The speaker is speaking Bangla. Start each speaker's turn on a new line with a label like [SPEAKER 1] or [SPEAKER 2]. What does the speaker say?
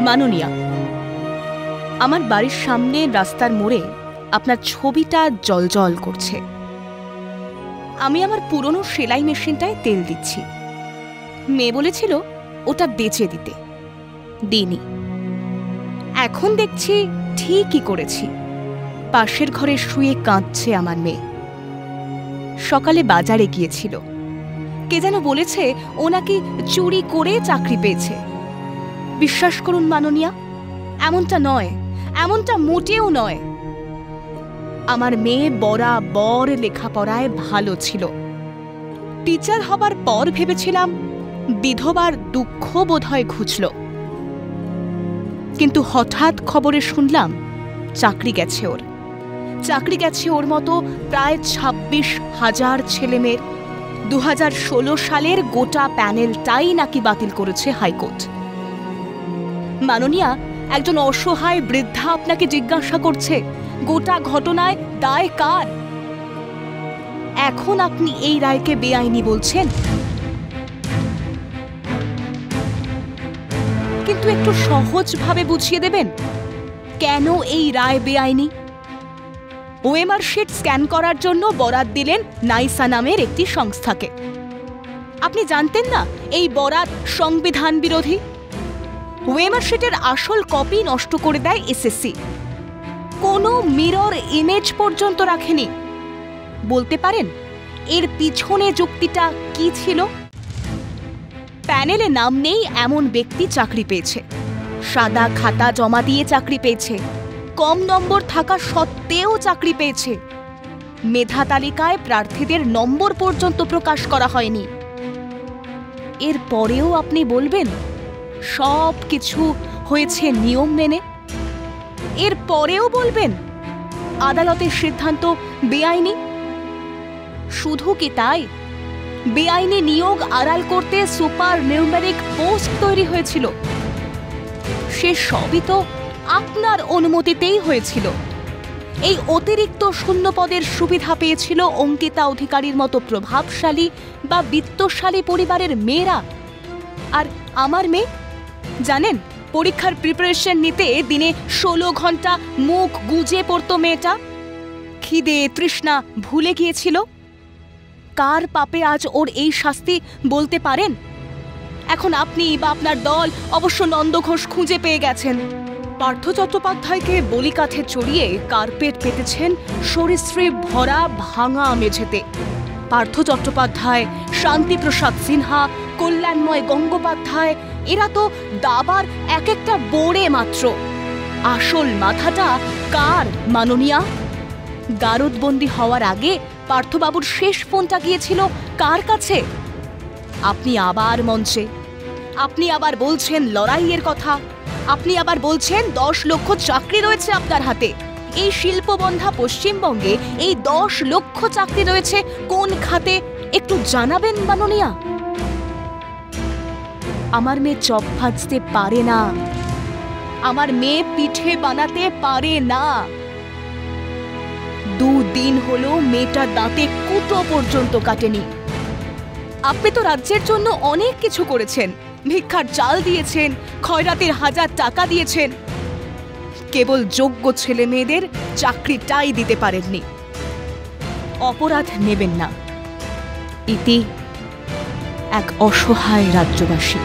[SPEAKER 1] মাননীয়া, আমার বাড়ির সামনে রাস্তার মোড়ে আপনার ছবিটা জ্বলজ্বল করছে। আমি আমার পুরনো সেলাই মেশিনটায় তেল দিচ্ছি। মেয়ে বলেছিল ওটা বেচে দিতে, দিইনি। এখন দেখছি ঠিকই করেছি। পাশের ঘরে শুয়ে কাঁদছে আমার মেয়ে। সকালে বাজারে গিয়েছিল, কে যেন বলেছে ও নাকি চুরি করে চাকরি পেয়েছে। বিশ্বাস করুন মাননীয়া, এমনটা নয়, এমনটা মোটেও নয়। আমার মেয়ে বরাবর লেখাপড়ায় ভালো ছিল। টিচার হবার পর ভেবেছিলাম বিধবার দুঃখ বোধহয় ঘুচল, কিন্তু হঠাৎ খবরে শুনলাম চাকরি গেছে ওর। চাকরি গেছে ওর মতো প্রায় 26,000 ছেলেমেয়ের। 2016 সালের গোটা প্যানেলটাই নাকি বাতিল করেছে হাইকোর্ট। মাননীয়া, একজন অসহায় বৃদ্ধা আপনাকে জিজ্ঞাসা করছে গোটা ঘটনায় দায় কার? এখন আপনি এই রায়কে বেআইনি বলছেন, কিন্তু একটু সহজভাবে বুঝিয়ে দেবেন কেন এই রায় বেআইনি? ওএমআর শিট স্ক্যান করার জন্য বরাত দিলেন নাইসা নামের একটি সংস্থাকে। আপনি জানতেন না এই বরাত সংবিধান বিরোধী? ওএমআর শিটের আসল কপি নষ্ট করে দেয় এসএসসি। কোনো মিরর ইমেজ পর্যন্ত রাখেনি। বলতে পারেন এর পিছনে যুক্তিটা কি ছিল? প্যানেলে নাম নেই এমন ব্যক্তি চাকরি পেয়েছে, সাদা খাতা জমা দিয়ে চাকরি পেয়েছে, কম নম্বর থাকা সত্ত্বেও চাকরি পেয়েছে, মেধা তালিকায় প্রার্থীদের নম্বর পর্যন্ত প্রকাশ করা হয়নি। এর পরেও আপনি বলবেন সব কিছু হয়েছে নিয়ম মেনে? এর পরেও বলবেন আদালতের সিদ্ধান্ত বেআইনি? শুধু কি তাই, বেআইনি নিয়োগ আড়াল করতে সুপার নিউমেরিক পোস্ট তৈরি হয়েছিল। সে সবই তো আপনার অনুমতিতেই হয়েছিল। এই অতিরিক্ত শূন্যপদের সুবিধা পেয়েছিল অঙ্কিতা অধিকারীর মতো প্রভাবশালী বা বিত্তশালী পরিবারের মেয়েরা। আর আমার মেয়ে, জানেন, পরীক্ষার প্রিপারেশন নিতে দিনে 16 ঘন্টা মুখ গুজে পড়তো মেয়েটা। খিদে তৃষ্ণা ভুলে গিয়েছিল। কার পাপে আজ ওর এই শাস্তি বলতে পারেন? এখন আপনি বা আপনার দল অবশ্য নন্দ ঘোষ খুঁজে পেয়ে গেছেন। পার্থ চট্টোপাধ্যায়কে বলিকাঠে চড়িয়ে কার্পেট পেতেছেন সরীসৃপ ভরা ভাঙা মেঝেতে। পার্থ চট্টোপাধ্যায়, শান্তিপ্রসাদ সিনহা, কল্যাণময় গঙ্গোপাধ্যায়, এরা তো দাবার এক একটা বোড়ে মাত্র। আসল মাথাটা কার মাননীয়া? গারদবন্দি হওয়ার আগে পার্থবাবুর শেষ ফোনটা গিয়েছিল কার কাছে? আপনি আবার মঞ্চে, আপনি আবার বলছেন লড়াইয়ের কথা, আপনি আবার বলছেন 10 লক্ষ চাকরি রয়েছে আপনার হাতে। এই শিল্পবন্ধা পশ্চিমবঙ্গে এই 10 লক্ষ চাকরি রয়েছে কোন খাতে একটু জানাবেন মাননীয়া? আমার মেয়ে চপ ভাজতে পারে না, আমার মেয়ে পিঠে বানাতে পারে না। 2 দিন হলো মেয়েটা দাঁতে কুটো পর্যন্ত কাটেনি। আপনি তো রাজ্যের জন্য অনেক কিছু করেছেন, ভিক্ষার চাল দিয়েছেন, খয়রাতের 1000 টাকা দিয়েছেন, কেবল যোগ্য ছেলে মেয়েদের চাকরিটাই দিতে পারেননি। অপরাধ নেবেন না। ইতি এক অসহায় রাজ্যবাসী।